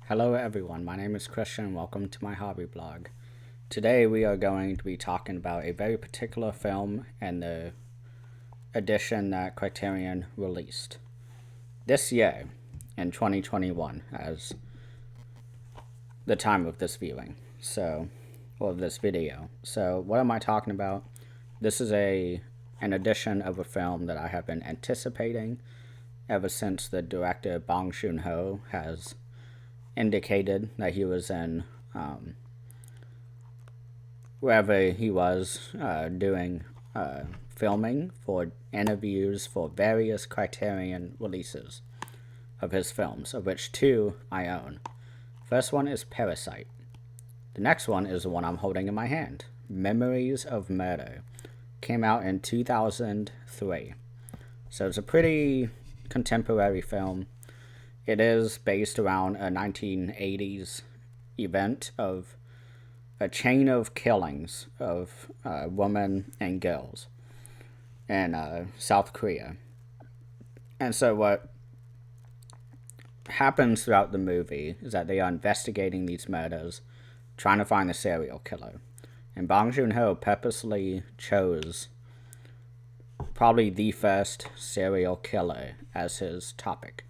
Hello everyone, my name is Christian and welcome to my hobby blog. Today we are going to be talking about a very particular film and the edition that Criterion released this year in 2021 as the time of this viewing. Or this video. So what am I talking about? This is an edition of a film that I have been anticipating ever since the director Bong Joon-ho has indicated that he was in wherever he was doing filming for interviews for various Criterion releases of his films, of which two I own. First one is Parasite. The next one is the one I'm holding in my hand, Memories of Murder. Came out in 2003. So it's a pretty contemporary film. It is based around a 1980s event of a chain of killings of women and girls in South Korea. And so what happens throughout the movie is that they are investigating these murders, trying to find the serial killer. And Bong Joon-ho purposely chose probably the first serial killer as his topic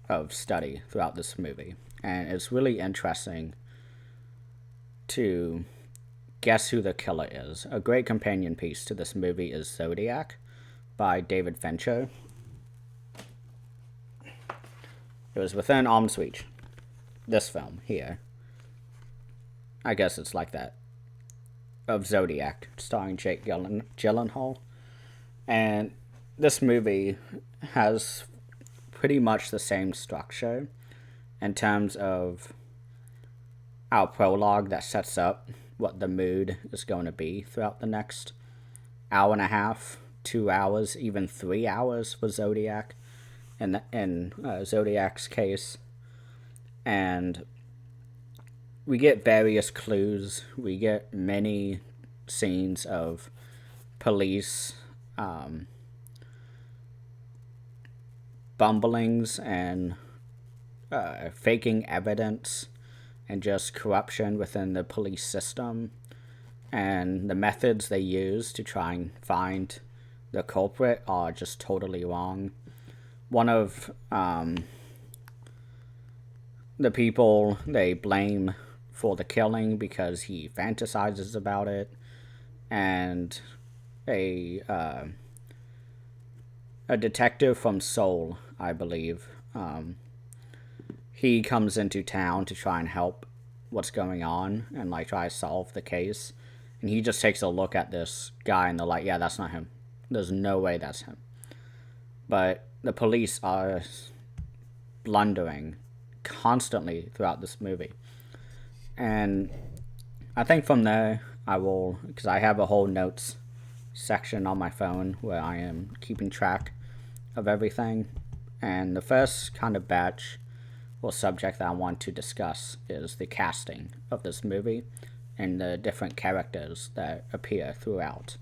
of study throughout this movie. And it's really interesting to guess who the killer is. A great companion piece to this movie is Zodiac by David Fincher. It was within arm's reach. This film here. I guess it's like that. Of Zodiac, starring Jake Gyllenhaal. And this movie has pretty much the same structure in terms of our prologue that sets up what the mood is going to be throughout the next hour and a half, 2 hours, even 3 hours for Zodiac in Zodiac's case. And we get various clues. We get many scenes of police bumblings and faking evidence and just corruption within the police system and the methods they use to try and find the culprit are just totally wrong. One of the people they blame for the killing because he fantasizes about it, and a detective from Seoul, I believe. He comes into town to try and help what's going on and try to solve the case. And he just takes a look at this guy and they're like, yeah, that's not him. There's no way that's him. But the police are blundering constantly throughout this movie. And I think from there, because I have a whole notes section on my phone where I am keeping track of everything. And the first kind of batch or subject that I want to discuss is the casting of this movie and the different characters that appear throughout.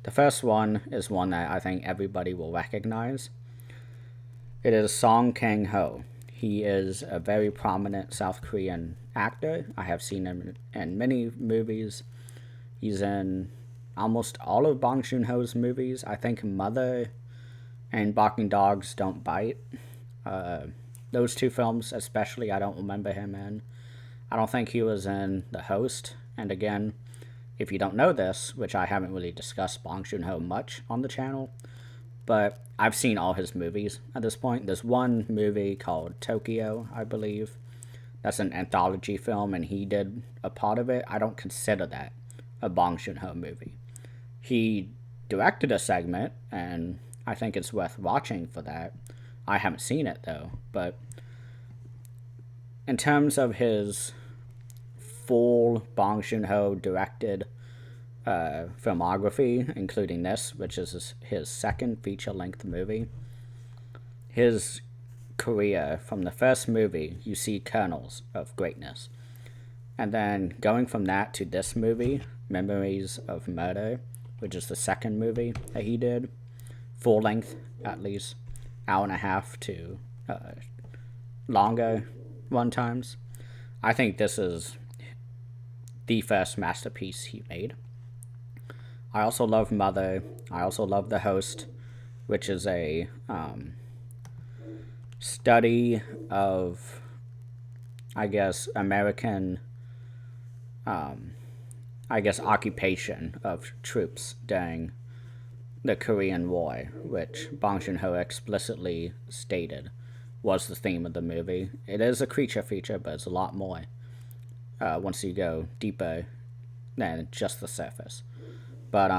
The first one is one that I think everybody will recognize. It is Kang Ho. He is a very prominent South Korean actor. I have seen him in many movies. He's in almost all of Bong Joon-ho's movies. I think Mother and Barking Dogs Don't Bite. Those two films especially, I don't remember him in. I don't think he was in The Host. And again, if you don't know this, which I haven't really discussed Bong Joon-ho much on the channel, but I've seen all his movies at this point. There's one movie called Tokyo, I believe. That's an anthology film, and he did a part of it. I don't consider that a Bong Joon-ho movie. He directed a segment, and I think it's worth watching for that. I haven't seen it, though. But in terms of his full Bong Joon-ho directed filmography, including this, which is his second feature-length movie, his career, from the first movie, you see kernels of greatness. And then going from that to this movie, Memories of Murder, which is the second movie that he did, full length at least, hour and a half to longer run times. I think this is the first masterpiece he made. I also love Mother. I also love The Host, which is a study of, I guess, American, occupation of troops during the Korean War, which Bong Joon-ho explicitly stated was the theme of the movie. It is a creature feature, but it's a lot more once you go deeper than just the surface. But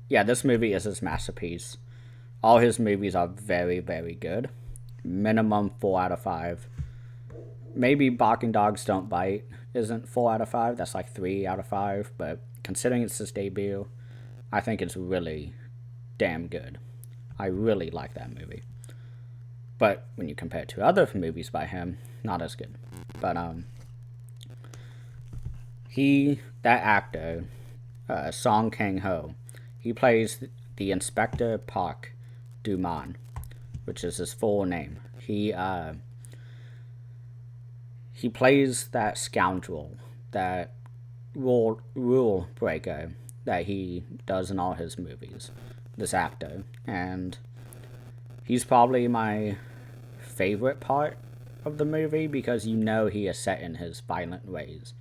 yeah, this movie is his masterpiece. All his movies are very, very good. Minimum 4 out of 5. Maybe Barking Dogs Don't Bite isn't 4 out of 5. That's like 3 out of 5. But considering it's his debut, I think it's really damn good. I really like that movie. But when you compare it to other movies by him, not as good. But that actor, Kang Ho, he plays the Inspector Park Duman, which is his full name. He plays that scoundrel, that rule breaker that he does in all his movies. This actor, and he's probably my favorite part of the movie because you know he is set in his violent ways.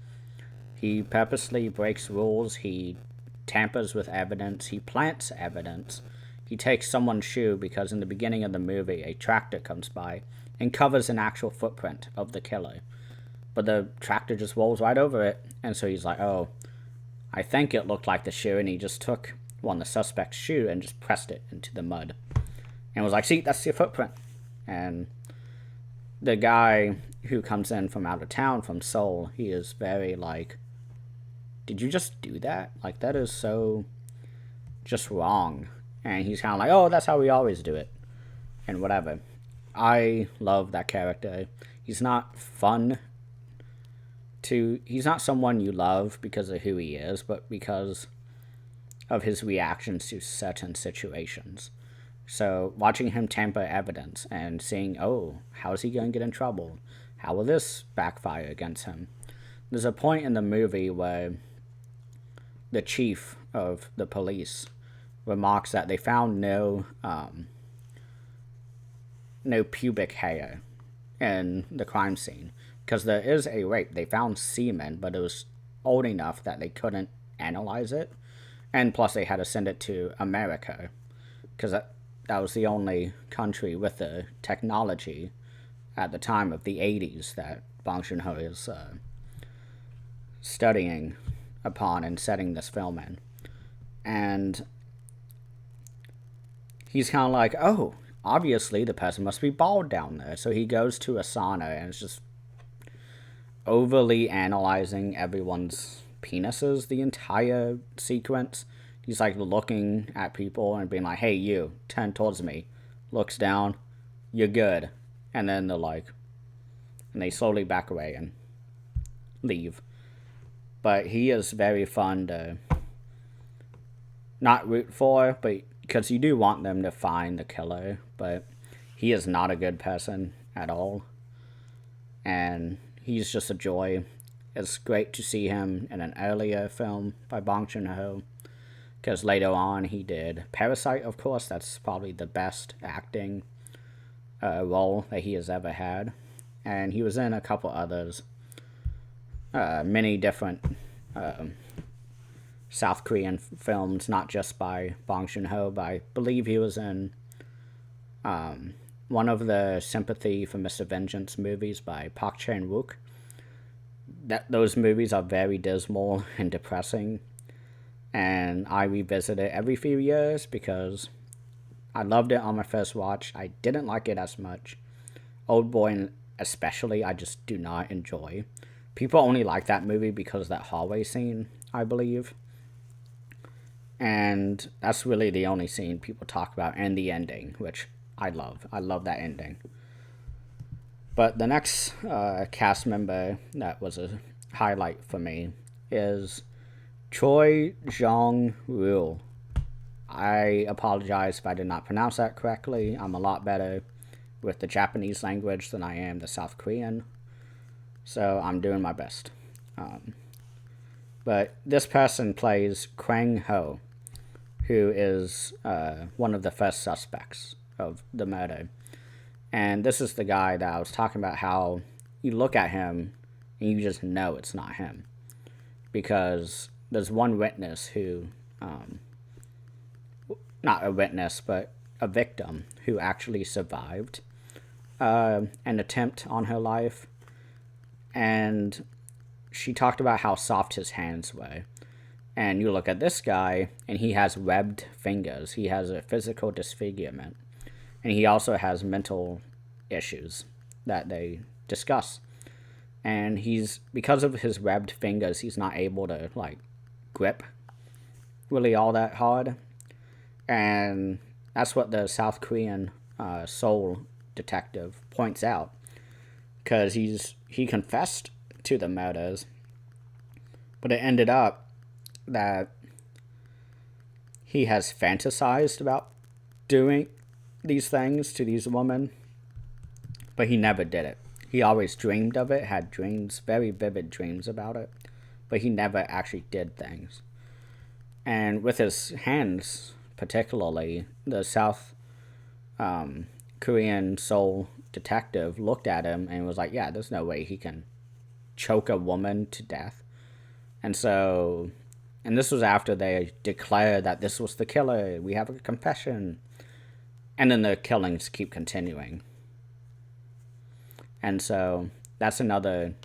He purposely breaks rules. He tampers with evidence. He plants evidence. He takes someone's shoe because in the beginning of the movie, a tractor comes by and covers an actual footprint of the killer. But the tractor just rolls right over it. And so he's like, oh, I think it looked like the shoe. And he just took the suspect's shoe and just pressed it into the mud. And was like, see, that's your footprint. And the guy who comes in from out of town, from Seoul, he is very like, did you just do that? Like, that is so just wrong. And he's kind of like, oh, that's how we always do it. And whatever. I love that character. He's not fun he's not someone you love because of who he is, but because of his reactions to certain situations. So watching him tamper evidence and seeing, oh, how is he going to get in trouble? How will this backfire against him? There's a point in the movie where the chief of the police remarks that they found no pubic hair in the crime scene because there is a rape. They found semen, but it was old enough that they couldn't analyze it, and plus they had to send it to America because that was the only country with the technology at the time of the 80s that Bong Joon-ho is studying upon and setting this film in. And he's kind of like, oh, obviously the person must be bald down there. So he goes to a sauna and is just overly analyzing everyone's penises the entire sequence. He's like looking at people and being like, hey, you, turn towards me. Looks down, you're good. And then they're like, and they slowly back away and leave. But he is very fun to not root for, but because you do want them to find the killer, but he is not a good person at all. And he's just a joy. It's great to see him in an earlier film by Bong Joon-ho, because later on he did Parasite, of course. That's probably the best acting role that he has ever had. And he was in a couple others. Many different South Korean films, not just by Bong Joon-ho, but I believe he was in one of the Sympathy for Mr. Vengeance movies by Park Chan-wook. Those movies are very dismal and depressing, and I revisit it every few years because I loved it on my first watch. I didn't like it as much. Oldboy especially, I just do not enjoy. People only like that movie because of that hallway scene, I believe. And that's really the only scene people talk about, and the ending, which I love. I love that ending. But the next cast member that was a highlight for me is Choi Jong-woo. I apologize if I did not pronounce that correctly. I'm a lot better with the Japanese language than I am the South Korean. So I'm doing my best. But this person plays Kang Ho, who is one of the first suspects of the murder. And this is the guy that I was talking about, how you look at him and you just know it's not him. Because there's one witness who, not a witness, but a victim who actually survived an attempt on her life. And she talked about how soft his hands were. And you look at this guy, and he has webbed fingers. He has a physical disfigurement. And he also has mental issues that they discuss. And because of his webbed fingers, he's not able to, grip really all that hard. And that's what the South Korean soul detective points out. Because he confessed to the murders, but it ended up that he has fantasized about doing these things to these women, but he never did it. He always dreamed of it, had dreams, very vivid dreams about it, but he never actually did things. And with his hands, particularly, the South Korean soul detective looked at him and was like, yeah, there's no way he can choke a woman to death. And this was after they declared that this was the killer. We have a confession. And then the killings keep continuing. And so that's another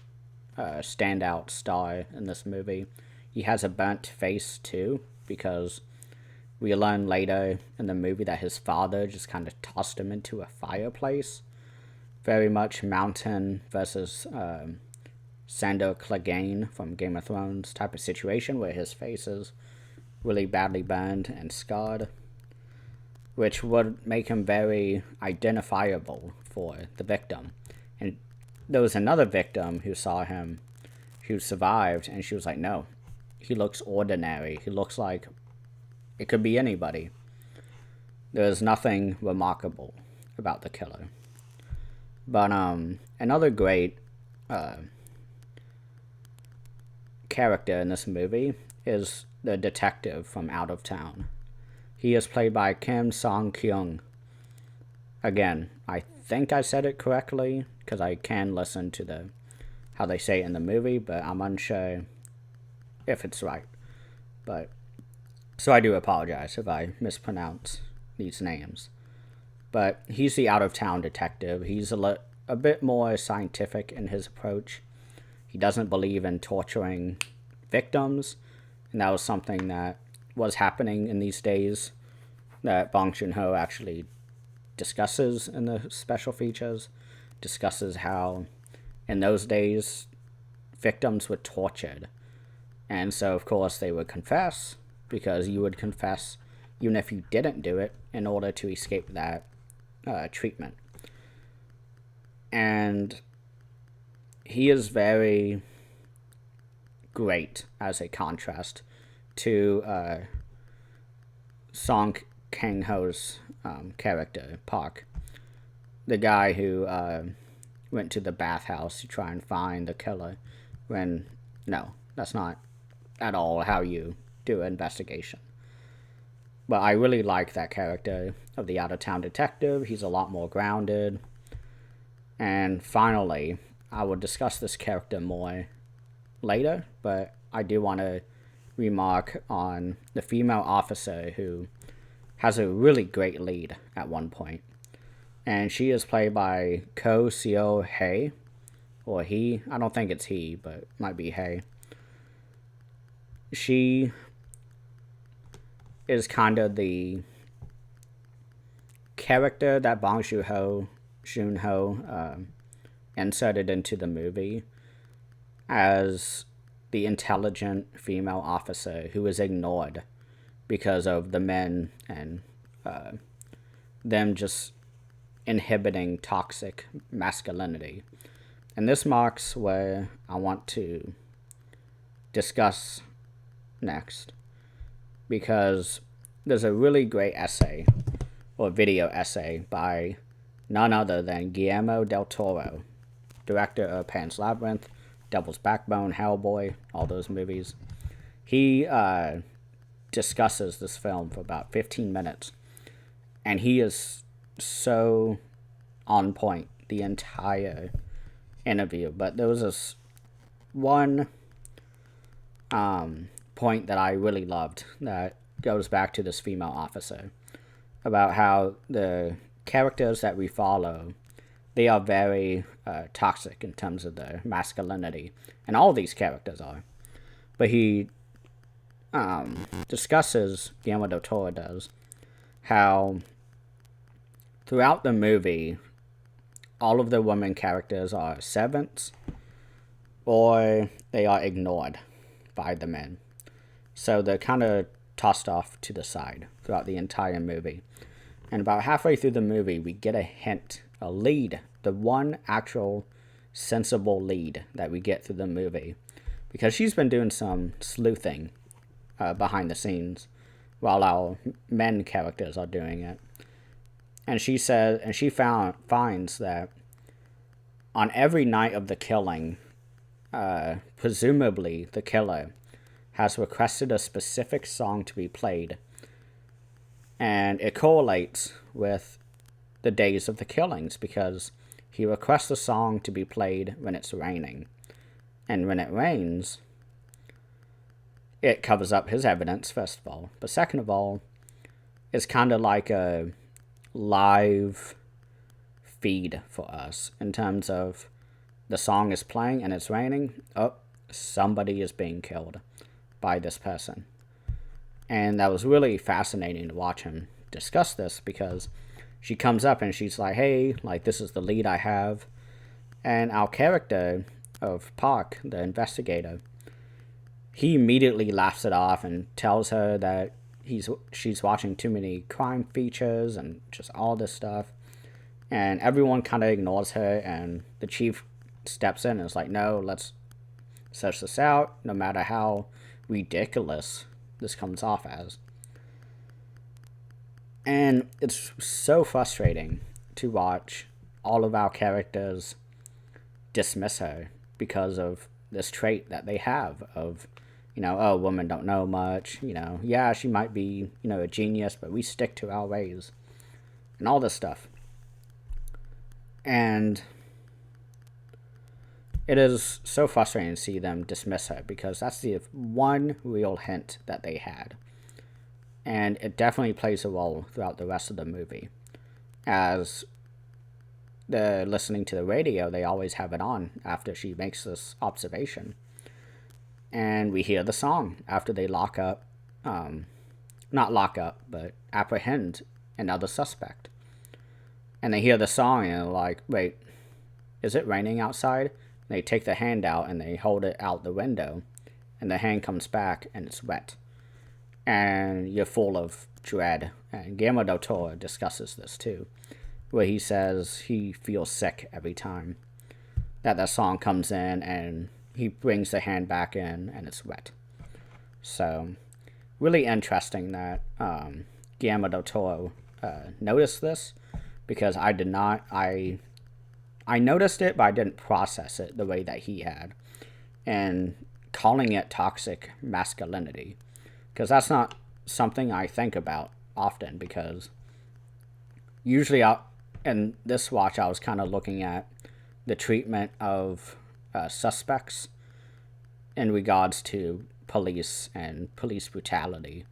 standout star in this movie. He has a burnt face too, because we learn later in the movie that his father just kind of tossed him into a fireplace. Very much Mountain versus Sandor Clegane from Game of Thrones type of situation, where his face is really badly burned and scarred, which would make him very identifiable for the victim. And there was another victim who saw him, who survived, and she was like, no, he looks ordinary. He looks like it could be anybody. There's nothing remarkable about the killer. But another great character in this movie is the detective from Out of Town. He is played by Kim Song-kyung. Again, I think I said it correctly, because I can listen to how they say it in the movie, but I'm unsure if it's right. But so I do apologize if I mispronounce these names. But he's the out-of-town detective. He's a bit more scientific in his approach. He doesn't believe in torturing victims, and that was something that was happening in these days that Bong Joon-ho actually discusses in the special features, discusses how in those days victims were tortured. And so, of course, they would confess, because you would confess even if you didn't do it in order to escape that treatment. And he is very great as a contrast to Song Kang-ho's character, Park, the guy who went to the bathhouse to try and find the killer, when, no, that's not at all how you do an investigation. But I really like that character of the out-of-town detective. He's a lot more grounded. And finally, I will discuss this character more later, but I do want to remark on the female officer who has a really great lead at one point. And she is played by Ko Seo-hae, or he. I don't think it's he, but it might be Hae. She is kind of the character that Bong Joon-ho inserted into the movie as the intelligent female officer who is ignored because of the men and them just inhibiting toxic masculinity. And this marks where I want to discuss next, because there's a really great essay, or video essay, by none other than Guillermo Del Toro director of Pan's Labyrinth, Devil's Backbone, Hellboy, all those movies. He discusses this film for about 15 minutes, and he is so on point the entire interview. But there was this one point that I really loved that goes back to this female officer about how the characters that we follow, they are very toxic in terms of their masculinity, and all these characters are. But he discusses, Guillermo Del Toro does, how throughout the movie, all of the women characters are servants, or they are ignored by the men. So they're kind of tossed off to the side throughout the entire movie. And about halfway through the movie, we get a hint, a lead, the one actual sensible lead that we get through the movie. Because she's been doing some sleuthing behind the scenes while our men characters are doing it. And she says, and she finds that on every night of the killing, presumably the killer has requested a specific song to be played, and it correlates with the days of the killings because he requests a song to be played when it's raining, and when it rains, it covers up his evidence, first of all, but second of all, it's kind of like a live feed for us in terms of the song is playing and it's raining, somebody is being killed by this person. And that was really fascinating to watch him discuss this because she comes up and she's like, hey, like, this is the lead I have. And our character of Park, the investigator, he immediately laughs it off and tells her that she's watching too many crime features and just all this stuff. And everyone kind of ignores her, and the chief steps in and is like, no, let's search this out, no matter how ridiculous this comes off as. And it's so frustrating to watch all of our characters dismiss her because of this trait that they have of, women don't know much, yeah, she might be, a genius, but we stick to our ways and all this stuff. And it is so frustrating to see them dismiss her because that's the one real hint that they had. And it definitely plays a role throughout the rest of the movie. As they're listening to the radio, they always have it on after she makes this observation. And we hear the song after they lock up, not lock up, but apprehend another suspect. And they hear the song and they're like, wait, is it raining outside? They take the hand out and they hold it out the window, and the hand comes back and it's wet. And you're full of dread. And Guillermo Del Toro discusses this too, where he says he feels sick every time that song comes in and he brings the hand back in and it's wet. So, really interesting that Guillermo Del Toro noticed this, because I did not. I noticed it, but I didn't process it the way that he had. And calling it toxic masculinity, because that's not something I think about often, because usually in this watch I was kind of looking at the treatment of suspects in regards to police and police brutality.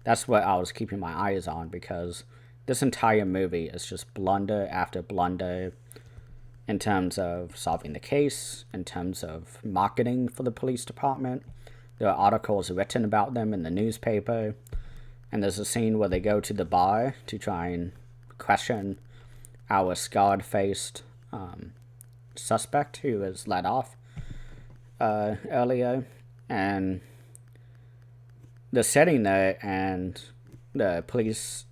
That's what I was keeping my eyes on, because this entire movie is just blunder after blunder in terms of solving the case, in terms of marketing for the police department. There are articles written about them in the newspaper, and there's a scene where they go to the bar to try and question our scarred-faced suspect who was let off earlier, and the setting there, and the police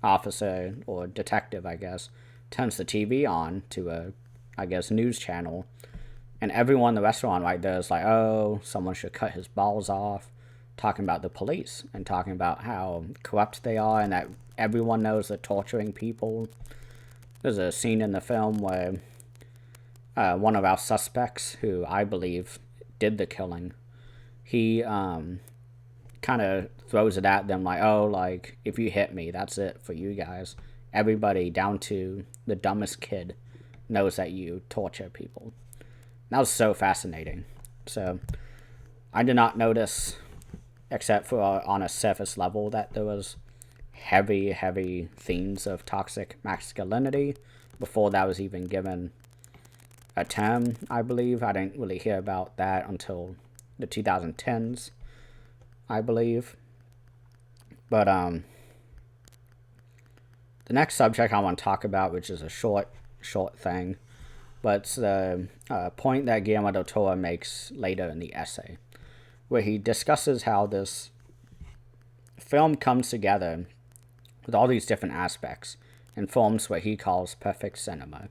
officer or detective, I guess, turns the TV on to a, news channel, and everyone in the restaurant right there is like, oh, someone should cut his balls off, talking about the police and talking about how corrupt they are and that everyone knows they're torturing people. There's a scene in the film where one of our suspects, who I believe did the killing, he kind of throws it at them like, oh, like, if you hit me, that's it for you guys. Everybody, down to the dumbest kid, knows that you torture people. That was so fascinating. So I did not notice, except for on a surface level, that there was heavy themes of toxic masculinity before that was even given a term, I believe. I didn't really hear about that until the 2010s, I believe. But the next subject I want to talk about, which is a short thing, but it's the point that Guillermo Del Toro makes later in the essay, where he discusses how this film comes together with all these different aspects and forms what he calls perfect cinema,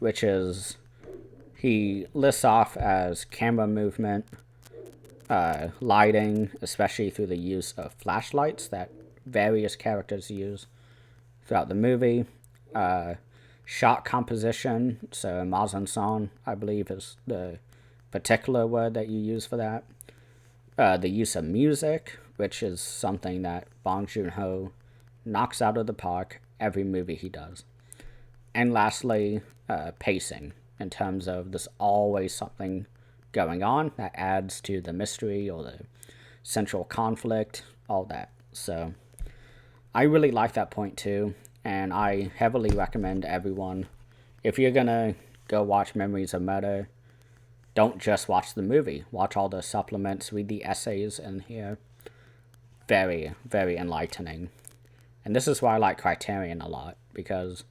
which is, he lists off as camera movement, lighting, especially through the use of flashlights that various characters use throughout the movie, shot composition, so mise en scène, I believe, is the particular word that you use for that, the use of music, which is something that Bong Joon-ho knocks out of the park every movie he does, and lastly, pacing, in terms of there's always something going on that adds to the mystery or the central conflict, all that. So I really like that point too, and I heavily recommend everyone, if you're gonna go watch Memories of Murder, don't just watch the movie. Watch all the supplements, read the essays in here. Very enlightening. And this is why I like Criterion a lot, because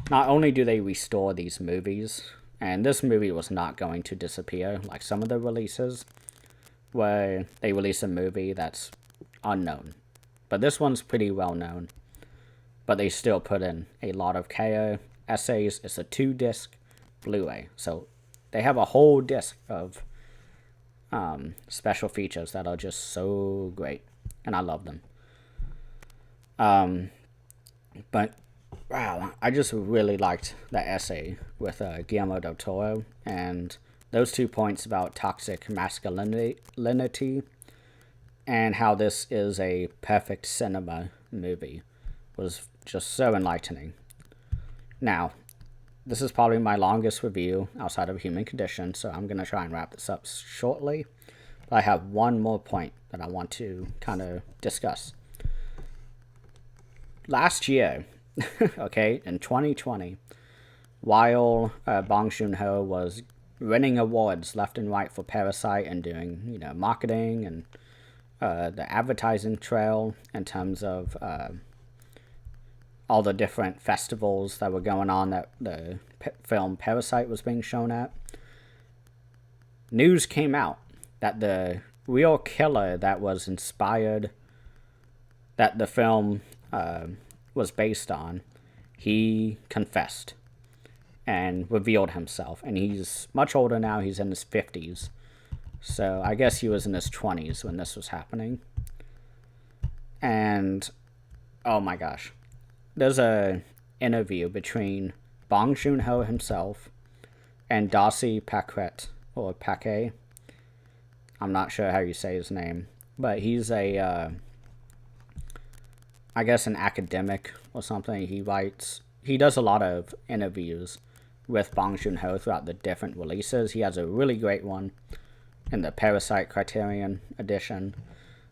not only do they restore these movies, and this movie was not going to disappear like some of the releases, where they release a movie that's unknown. But this one's pretty well known. But they still put in a lot of care, essays. It's a 2-disc Blu-ray. So they have a whole disc of special features that are just so great. And I love them. But wow, I just really liked that essay with Guillermo Del Toro, and those 2 points about toxic masculinity and how this is a perfect cinema movie was just so enlightening. Now, this is probably my longest review outside of Human Condition, so I'm going to try and wrap this up shortly. But I have one more point that I want to kind of discuss. Last year, okay, in 2020, while Bong Joon-ho was winning awards left and right for Parasite and doing, marketing and the advertising trail in terms of all the different festivals that were going on that the film Parasite was being shown at, news came out that the real killer that was inspired, that the film was based on, he confessed and revealed himself. And he's much older now. He's in his 50s. So I guess he was in his 20s when this was happening. And, oh my gosh. There's a interview between Bong Joon-ho himself and Darcy Paquette, or Paquet. I'm not sure how you say his name. But he's a, I guess, an academic or something. He does a lot of interviews with Bong Joon-ho throughout the different releases. He has a really great one in the Parasite Criterion edition.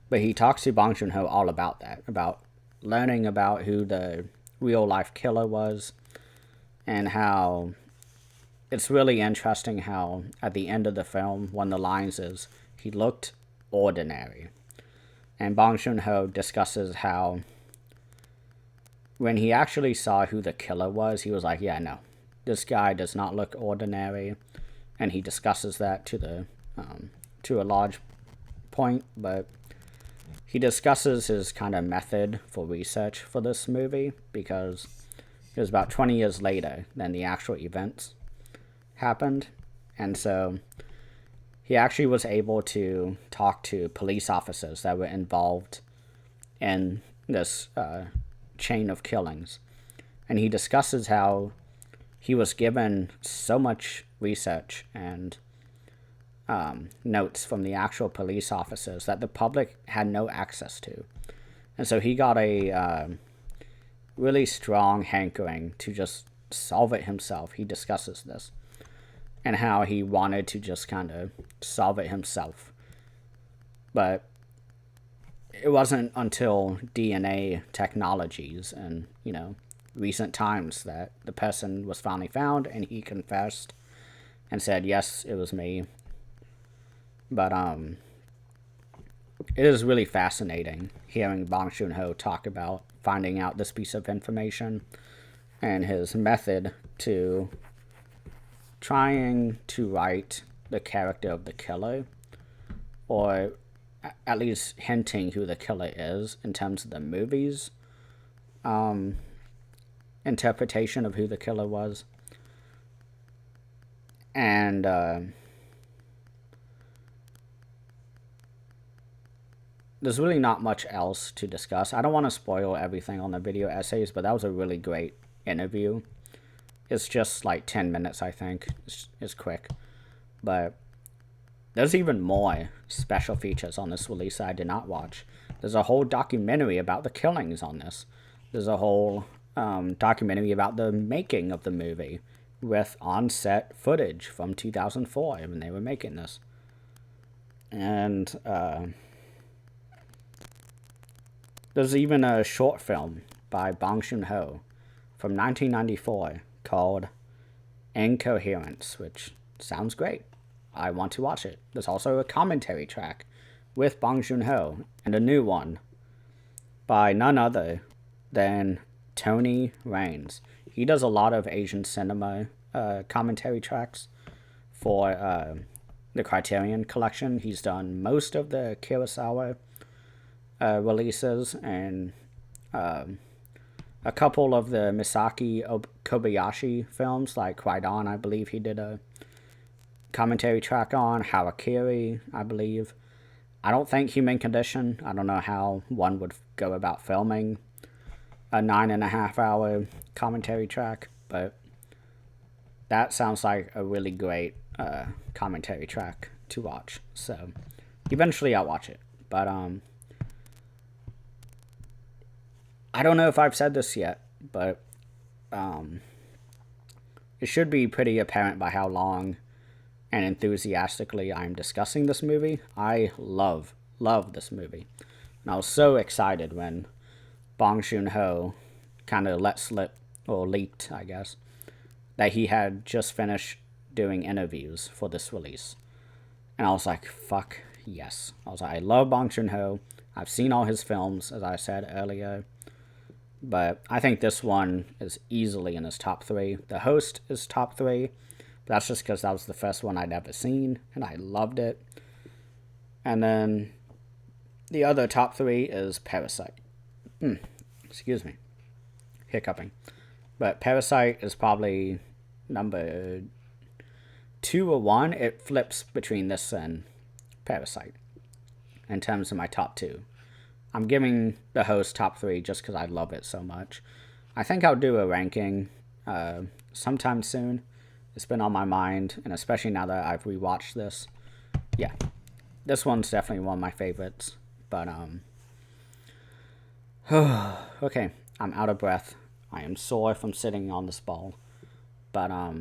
But he talks to Bong Joon-ho all about that, about learning about who the real-life killer was, and how it's really interesting how at the end of the film, one of the lines is, he looked ordinary. And Bong Joon-ho discusses how when he actually saw who the killer was, he was like, yeah, no, this guy does not look ordinary. And he discusses that to a large point, but he discusses his kind of method for research for this movie, because it was about 20 years later than the actual events happened. And so he actually was able to talk to police officers that were involved in this chain of killings. And he discusses how he was given so much research and notes from the actual police officers that the public had no access to. And so he got a really strong hankering to just solve it himself. He discusses this and how he wanted to just kind of solve it himself. But it wasn't until DNA technologies and, recent times that the person was finally found and he confessed and said, yes, it was me. But it is really fascinating hearing Bong Joon-ho talk about finding out this piece of information and his method to trying to write the character of the killer, or at least hinting who the killer is in terms of the movie's interpretation of who the killer was. And there's really not much else to discuss. I don't want to spoil everything on the video essays, but that was a really great interview. It's just like 10 minutes, I think. It's quick. But there's even more special features on this release I did not watch. There's a whole documentary about the killings on this. There's a whole documentary about the making of the movie with on-set footage from 2004 when they were making this. And there's even a short film by Bong Joon-ho from 1994 called Incoherence, which sounds great. I want to watch it. There's also a commentary track with Bong Joon-ho and a new one by none other than Tony Raines. He does a lot of Asian cinema commentary tracks for the Criterion Collection. He's done most of the Kurosawa releases and a couple of the Misaki Kobayashi films, like Kwaidan, I believe he did a commentary track on. Harakiri, I believe. I don't think Human Condition. I don't know how one would go about filming a 9.5 hour commentary track, but that sounds like a really great commentary track to watch. So eventually I'll watch it. But I don't know if I've said this yet, but it should be pretty apparent by how long and enthusiastically I'm discussing this movie. I love this movie. And I was so excited when Bong Joon-ho kind of let slip, or leaked, I guess, that he had just finished doing interviews for this release. And I was like, fuck yes. I was like, I love Bong Joon-ho. I've seen all his films, as I said earlier. But I think this one is easily in his top 3. The Host is top 3. But that's just because that was the first one I'd ever seen, and I loved it. And then the other top 3 is Parasite. Excuse me. Hiccuping. But Parasite is probably number 2 or 1. It flips between this and Parasite in terms of my top 2. I'm giving The Host top 3 just because I love it so much. I think I'll do a ranking sometime soon. It's been on my mind, and especially now that I've rewatched this. Yeah, this one's definitely one of my favorites. But, okay, I'm out of breath. I am sore from sitting on this ball. But, I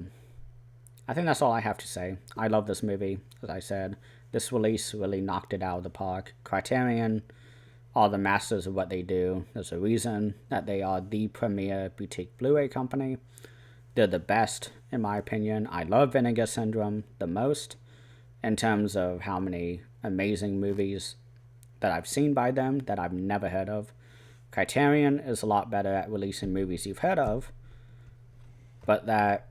think that's all I have to say. I love this movie, as I said. This release really knocked it out of the park. Criterion are the masters of what they do. There's a reason that they are the premier boutique Blu-ray company. They're the best, in my opinion. I love Vinegar Syndrome the most in terms of how many amazing movies that I've seen by them that I've never heard of. Criterion is a lot better at releasing movies you've heard of, but that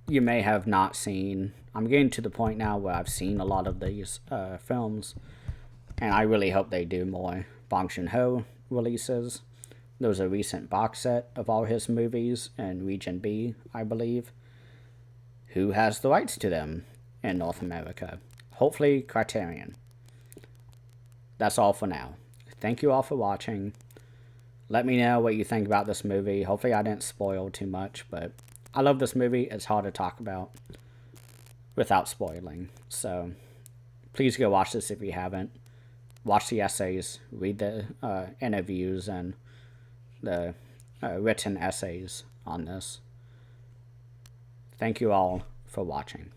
you may have not seen. I'm getting to the point now where I've seen a lot of these films, and I really hope they do more Bong Joon-ho releases. There was a recent box set of all his movies in Region B, I believe. Who has the rights to them in North America? Hopefully Criterion. That's all for now. Thank you all for watching. Let me know what you think about this movie. Hopefully I didn't spoil too much, but I love this movie. It's hard to talk about without spoiling. So please go watch this if you haven't. Watch the essays, read the interviews and the written essays on this. Thank you all for watching.